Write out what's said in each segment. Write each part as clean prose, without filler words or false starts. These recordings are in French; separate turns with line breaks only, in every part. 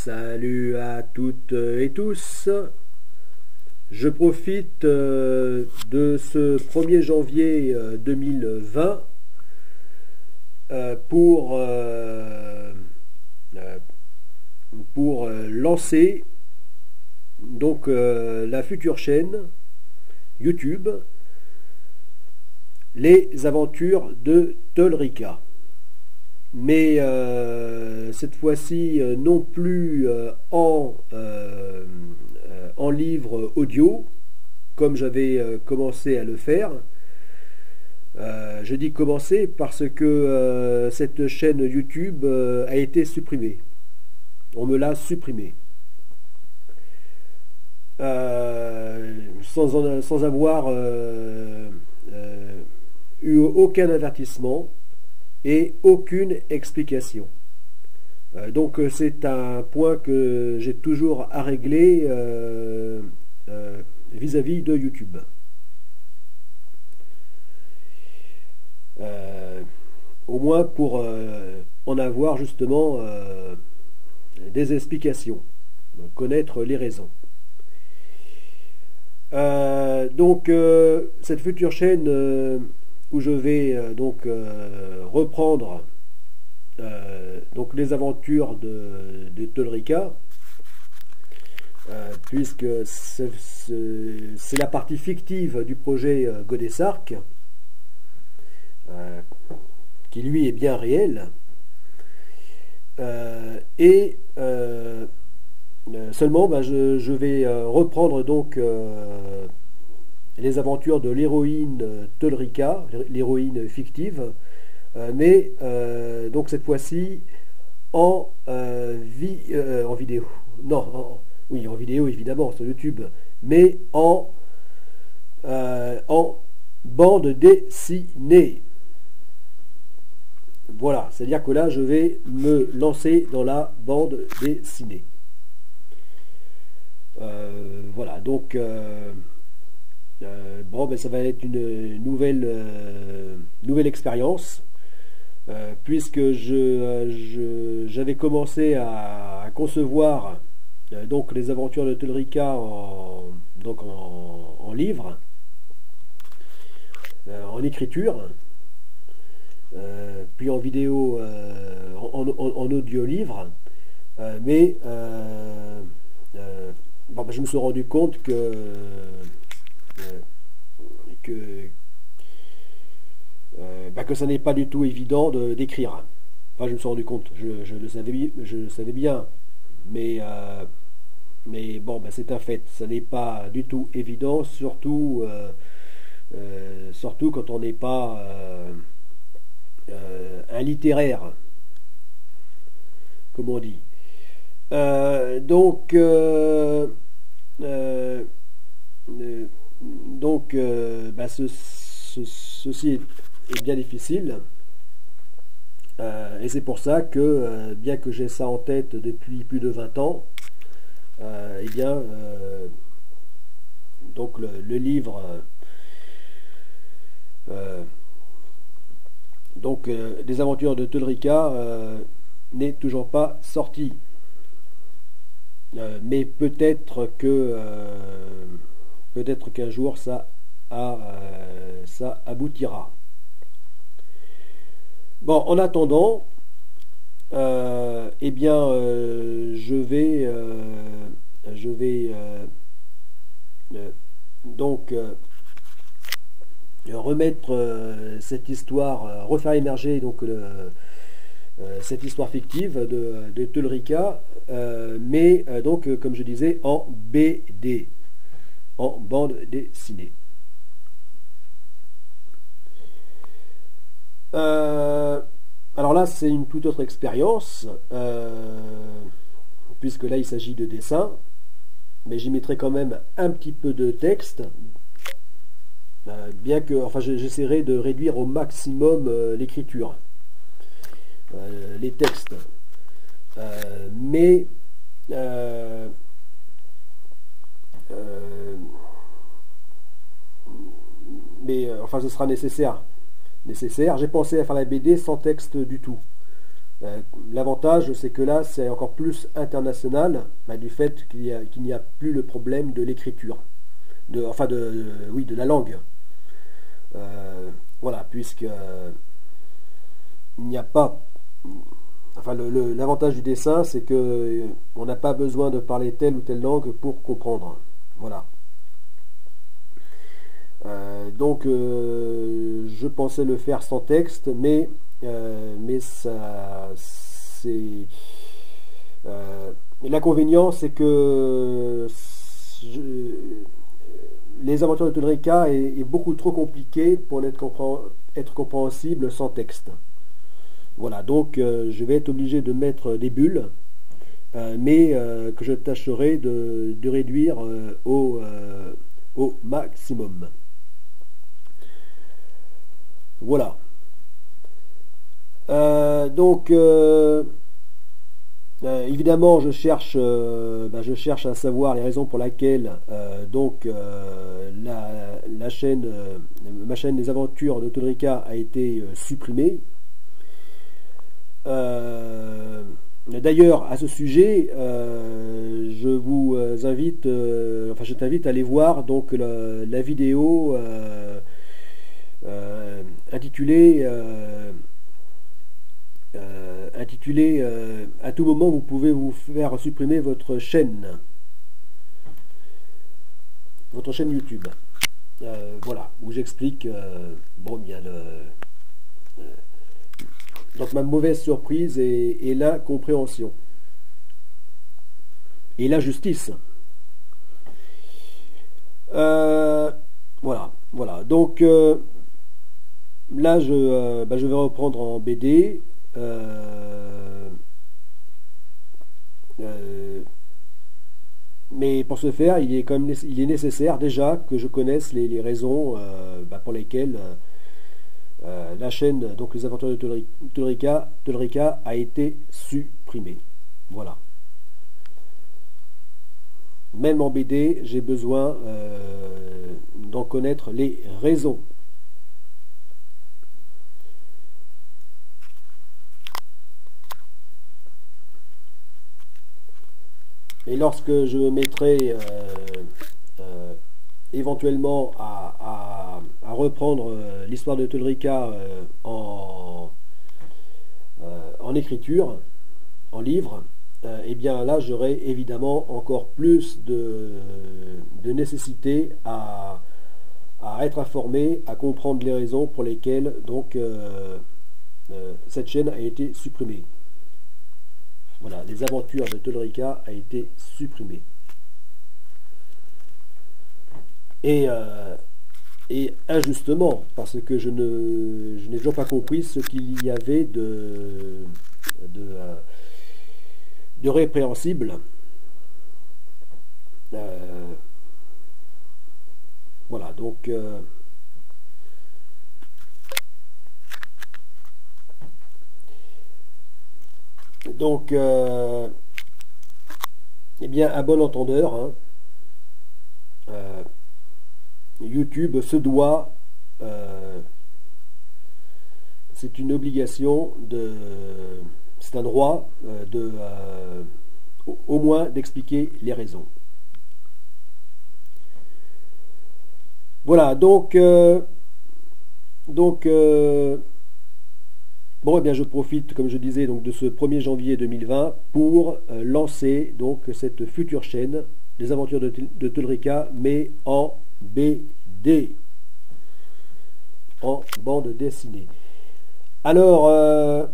Salut à toutes et tous. Je profite de ce 1er janvier 2020 pour, euh, lancer donc la future chaîne YouTube Les Aventures de Tolrika. Mais cette fois-ci non plus en livre audio, comme j'avais commencé à le faire. Je dis commencer parce que cette chaîne YouTube a été supprimée. On me l'a supprimée. Sans avoir eu aucun avertissement et aucune explication. Donc c'est un point que j'ai toujours à régler vis-à-vis de YouTube. Au moins pour en avoir justement des explications, connaître les raisons. Donc cette future chaîne où je vais reprendre donc les aventures de Tolrika, puisque c'est la partie fictive du projet Godesark, qui lui est bien réel, et seulement je vais reprendre donc les aventures de l'héroïne Tolrika, l'héroïne fictive, mais donc cette fois-ci en vidéo. Non, oui, en vidéo évidemment sur YouTube, mais en bande dessinée. Voilà, c'est-à-dire que là je vais me lancer dans la bande dessinée. Voilà, donc ça va être une nouvelle expérience, puisque j'avais commencé à concevoir donc les aventures de Tolrika en livre, en écriture, puis en vidéo, en audio-livre, mais je me suis rendu compte que ça n'est pas du tout évident d'écrire. Enfin, je me suis rendu compte, je le savais bien, mais c'est un fait. Ça n'est pas du tout évident, surtout quand on n'est pas un littéraire, comme on dit. Ceci est bien difficile, et c'est pour ça que bien que j'ai ça en tête depuis plus de 20 ans, donc le livre des aventures de Tolrika n'est toujours pas sorti. Mais peut-être qu'un jour ça aboutira. Bon, en attendant, je vais remettre cette histoire, refaire émerger donc cette histoire fictive de Tolrika, mais comme je disais, en BD, en bande dessinée. Alors là, c'est une toute autre expérience, puisque là, il s'agit de dessin, mais j'y mettrai quand même un petit peu de texte, bien que, j'essaierai de réduire au maximum l'écriture, les textes, mais ce sera nécessaire. J'ai pensé à faire la BD sans texte du tout. L'avantage, c'est que là, c'est encore plus international, du fait qu'il n'y a plus le problème de l'écriture, oui, de la langue. Voilà, puisque il n'y a pas. Enfin, l'avantage du dessin, c'est que on n'a pas besoin de parler telle ou telle langue pour comprendre. Voilà. Donc, je pensais le faire sans texte, mais ça, c'est l'inconvénient, c'est que les aventures de Tolrika est beaucoup trop compliqué pour être compréhensible sans texte. Voilà, donc je vais être obligé de mettre des bulles, mais que je tâcherai de réduire au maximum. Voilà. Donc, évidemment, je cherche à savoir les raisons pour lesquelles la chaîne, ma chaîne des aventures de Tolrika a été supprimée. D'ailleurs, à ce sujet, je vous invite, je t'invite à aller voir donc la vidéo intitulée à tout moment vous pouvez vous faire supprimer votre chaîne YouTube. Voilà, où j'explique donc ma mauvaise surprise et l'incompréhension et l'injustice. Voilà. Donc là, je vais reprendre en BD. Mais pour ce faire, il est nécessaire déjà que je connaisse les raisons pour lesquelles la chaîne, donc les aventures de Tolrika a été supprimée. Voilà. Même en BD, j'ai besoin d'en connaître les raisons. Et lorsque je me mettrai éventuellement à reprendre l'histoire de Tolrika en écriture, en livre, et bien là j'aurai évidemment encore plus de nécessité à être informé, à comprendre les raisons pour lesquelles donc cette chaîne a été supprimée. Voilà, les aventures de Tolrika a été supprimée. Et injustement, parce que je n'ai toujours pas compris ce qu'il y avait de répréhensible. Voilà, donc eh bien, à bon entendeur, hein, YouTube se doit, c'est une obligation c'est un droit au moins d'expliquer les raisons. Voilà, donc bon, eh bien, je profite, comme je disais, donc de ce 1er janvier 2020 pour lancer donc cette future chaîne des aventures de Tolrika, mais en BD, en bande dessinée. Alors,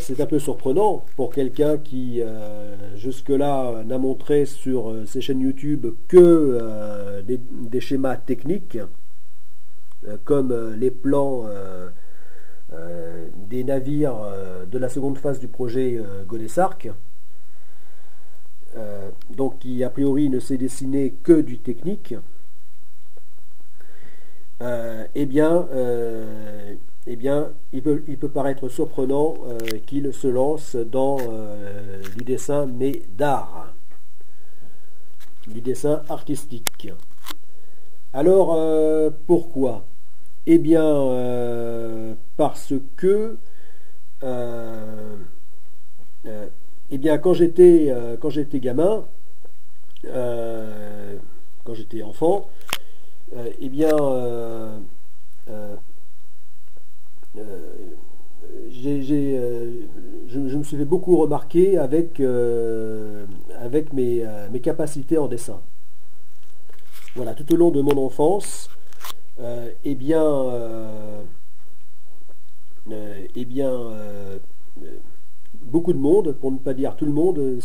c'est un peu surprenant pour quelqu'un qui jusque-là n'a montré sur ses chaînes YouTube que des schémas techniques, comme les plans des navires de la seconde phase du projet Godessark, donc qui a priori ne s'est dessiné que du technique. Eh bien, il peut paraître surprenant qu'il se lance dans du dessin, mais d'art, du dessin artistique. Alors, pourquoi? Eh bien, parce que euh, euh, eh bien, quand j'étais gamin, euh, quand j'étais enfant, eh bien, euh, euh, je me suis fait beaucoup remarquer avec mes capacités en dessin. Voilà, tout au long de mon enfance, eh bien, eh bien, beaucoup de monde, pour ne pas dire tout le monde,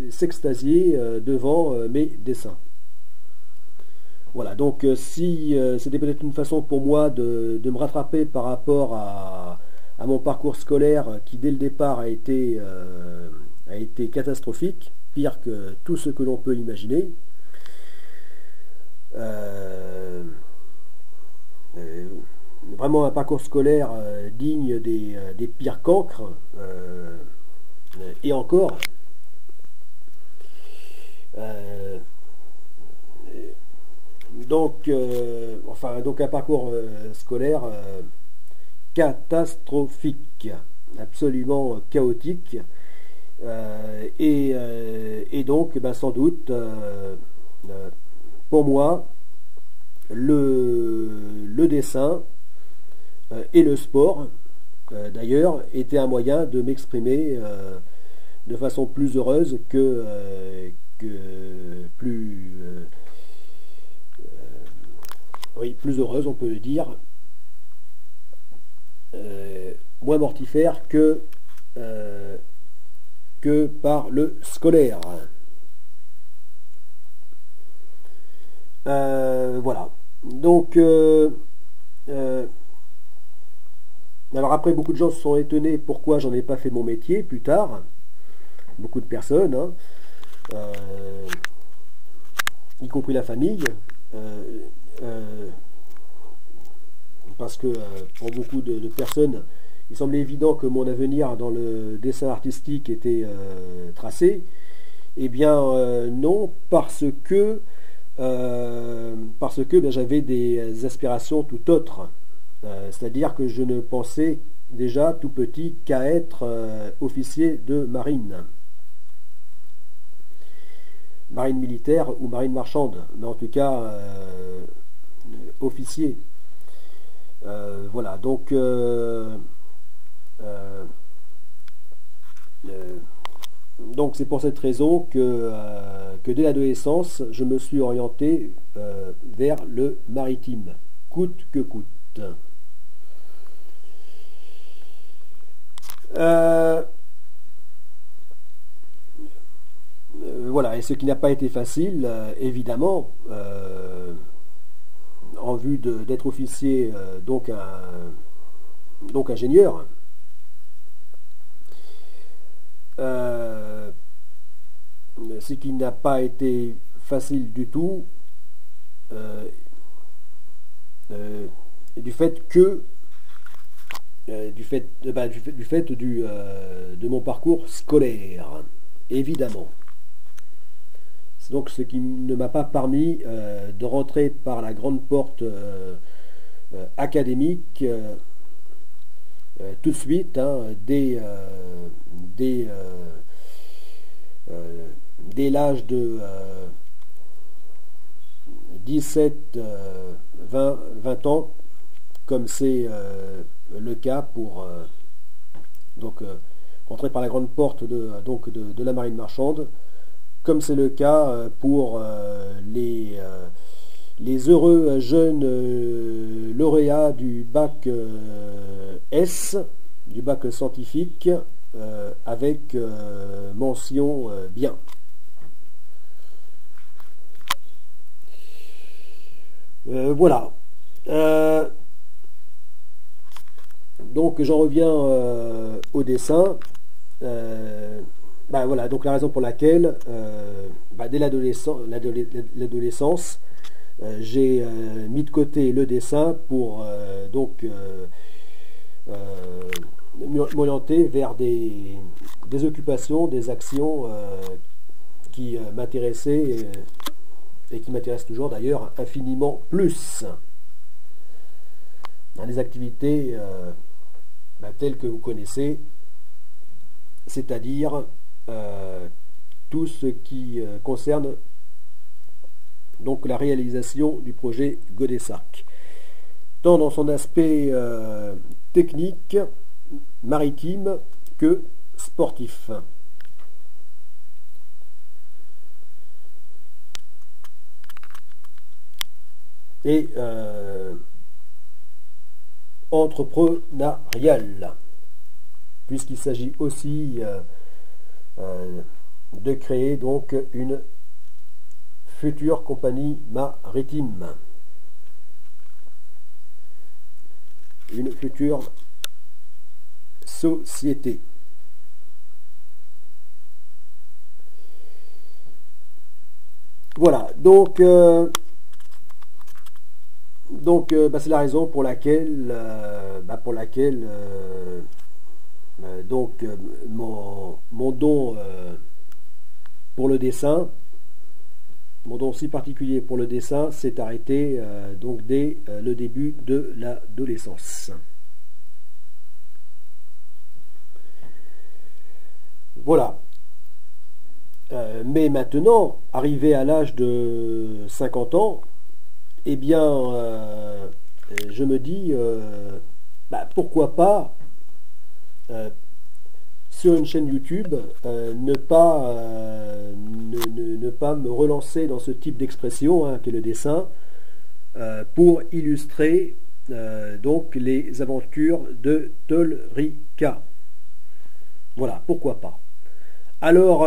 s'extasiait devant mes dessins. Voilà, donc si c'était peut-être une façon pour moi de me rattraper par rapport à mon parcours scolaire qui dès le départ a été catastrophique, pire que tout ce que l'on peut imaginer. Euh, euh, Vraiment un parcours scolaire digne des pires cancres. Et encore, euh, donc un parcours scolaire catastrophique, absolument chaotique. Et donc, ben, sans doute, pour moi, le dessin et le sport, d'ailleurs, étaient un moyen de m'exprimer de façon plus heureuse que oui, plus heureuse, on peut le dire, moins mortifère euh, que par le scolaire. Voilà. Donc, euh, alors après, beaucoup de gens se sont étonnés pourquoi j'en ai pas fait mon métier plus tard. Beaucoup de personnes, hein, euh, y compris la famille. Euh, euh, Parce que pour beaucoup de personnes, il semblait évident que mon avenir dans le dessin artistique était tracé. Eh bien non, parce que ben, j'avais des aspirations tout autres. C'est-à-dire que je ne pensais déjà tout petit qu'à être officier de marine. Marine militaire ou marine marchande, mais en tout cas officier. Voilà, donc euh, euh, c'est pour cette raison que dès l'adolescence, je me suis orienté vers le maritime, coûte que coûte. Euh, voilà, et ce qui n'a pas été facile, évidemment, en vue d'être officier, donc ingénieur. Euh, Ce qui n'a pas été facile du tout, euh, euh, du fait que du fait de mon parcours scolaire, évidemment. C'est donc ce qui ne m'a pas permis de rentrer par la grande porte académique tout de suite, hein, dès l'âge de 17, 20 ans, comme c'est le cas pour rentrer par la grande porte de la marine marchande, comme c'est le cas pour les heureux jeunes lauréats du bac S, du bac scientifique, avec mention bien. Voilà. Donc j'en reviens au dessin. Voilà, donc la raison pour laquelle, dès l'adolescence, j'ai mis de côté le dessin pour m'orienter vers des occupations, des actions qui m'intéressaient et qui m'intéressent toujours d'ailleurs infiniment plus. dans les activités telles que vous connaissez, c'est-à-dire tout ce qui concerne donc la réalisation du projet Godessac, tant dans son aspect technique, maritime que sportif. Et entrepreneurial, puisqu'il s'agit aussi de créer donc une future compagnie maritime, une future société. Voilà, donc c'est la raison pour laquelle, mon don pour le dessin, mon don si particulier pour le dessin s'est arrêté donc dès le début de l'adolescence. Voilà. Mais maintenant, arrivé à l'âge de 50 ans, eh bien, je me dis, pourquoi pas, sur une chaîne YouTube, ne pas me relancer dans ce type d'expression, qu'est le dessin, pour illustrer donc les aventures de Tolrika. Voilà, pourquoi pas. Alors,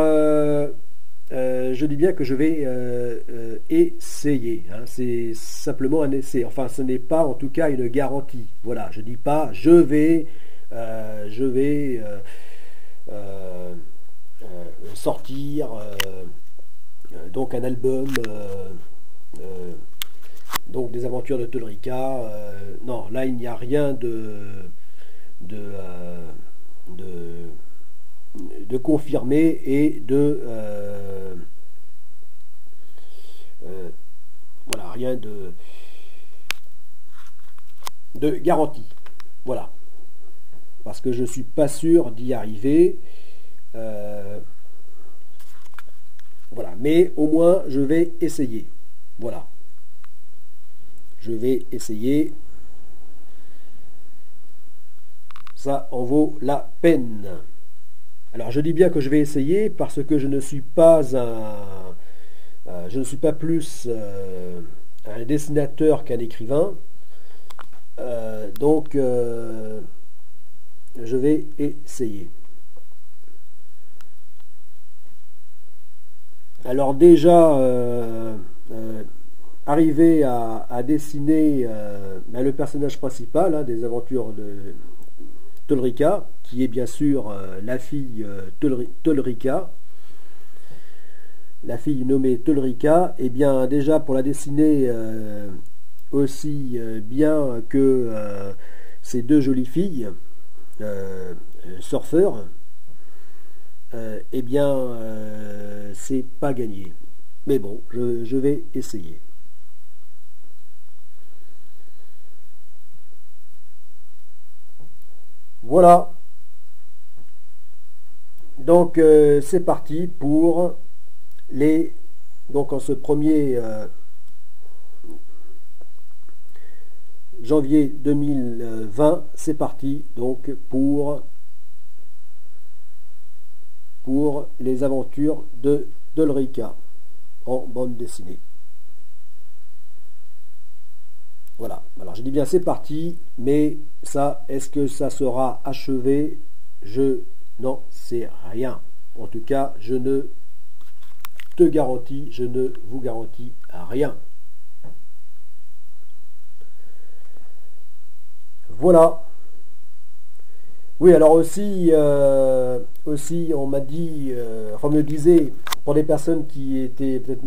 je dis bien que je vais essayer. C'est simplement un essai. Enfin, ce n'est pas en tout cas une garantie. Voilà, je dis pas je vais sortir donc un album donc des aventures de Tolrika. Non, là il n'y a rien de confirmer et voilà, rien de garantie. Voilà. Parce que je ne suis pas sûr d'y arriver. Voilà. Mais au moins, je vais essayer. Voilà. Je vais essayer. Ça en vaut la peine. Alors je dis bien que je vais essayer parce que je ne suis pas plus un dessinateur qu'un écrivain. Donc je vais essayer. Alors déjà arriver à dessiner le personnage principal des aventures de Tolrika, qui est bien sûr la fille Tolrika, la fille nommée Tolrika, et bien déjà pour la dessiner aussi bien que ces deux jolies filles surfeurs, eh bien c'est pas gagné. Mais bon, je vais essayer. Voilà. Donc c'est parti pour donc en ce 1er janvier 2020, c'est parti donc pour les aventures de Tolrika en bande dessinée. Voilà, alors je dis bien c'est parti, mais ça, est-ce que ça sera achevé? Je n'en sais rien. En tout cas, je ne vous garantis rien. Voilà. Oui, alors aussi on m'a dit, on me disait, pour des personnes qui étaient peut-être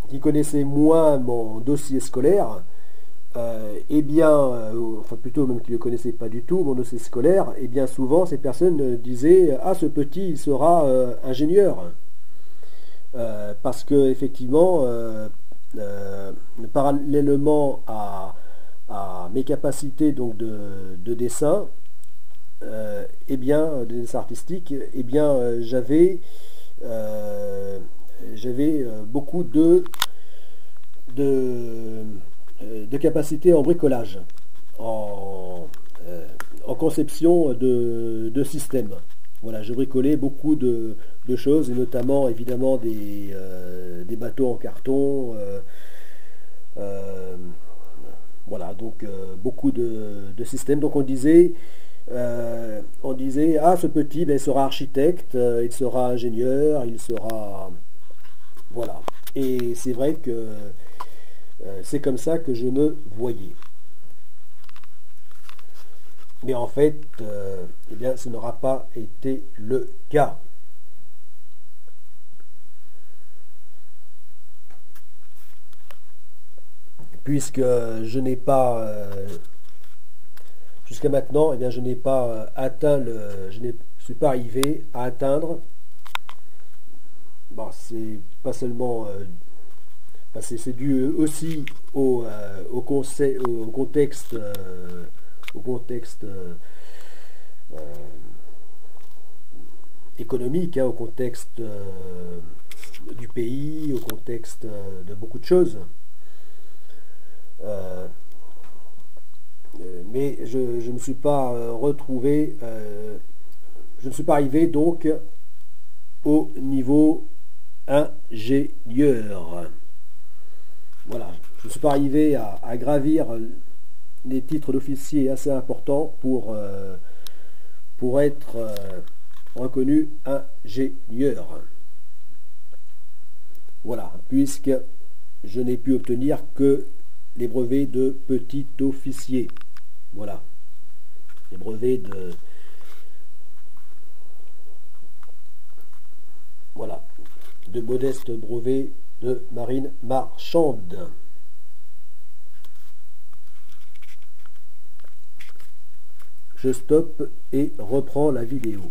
qui connaissaient moins mon dossier scolaire, enfin plutôt même qui ne le connaissaient pas du tout, mon dossier scolaire, et bien souvent ces personnes disaient « Ah, ce petit, il sera ingénieur ». Parce que effectivement, parallèlement à mes capacités donc de dessin, de dessin artistique, j'avais beaucoup de, de capacités en bricolage, en, en conception de systèmes. Voilà, je bricolais beaucoup de choses, et notamment évidemment des bateaux en carton. Euh, voilà, donc beaucoup de systèmes. Donc on disait, ah, ce petit, ben, il sera architecte, il sera ingénieur, il sera... Voilà. Et c'est vrai que c'est comme ça que je me voyais. Mais en fait, eh bien, ce n'aura pas été le cas. Puisque je n'ai pas, jusqu'à maintenant, eh bien, je n'ai pas atteint je ne suis pas arrivé à atteindre, bon, c'est pas seulement, c'est dû aussi au contexte, au contexte économique, hein, au contexte du pays, au contexte de beaucoup de choses. Euh, mais je ne me suis pas retrouvé, je ne suis pas arrivé donc au niveau ingénieur. Voilà, je ne suis pas arrivé à gravir les titres d'officier assez importants pour être reconnu ingénieur. Voilà, puisque je n'ai pu obtenir que les brevets de petit officier. Voilà, les brevets de... Voilà, de modestes brevets de marine marchande. Je stoppe et reprends la vidéo.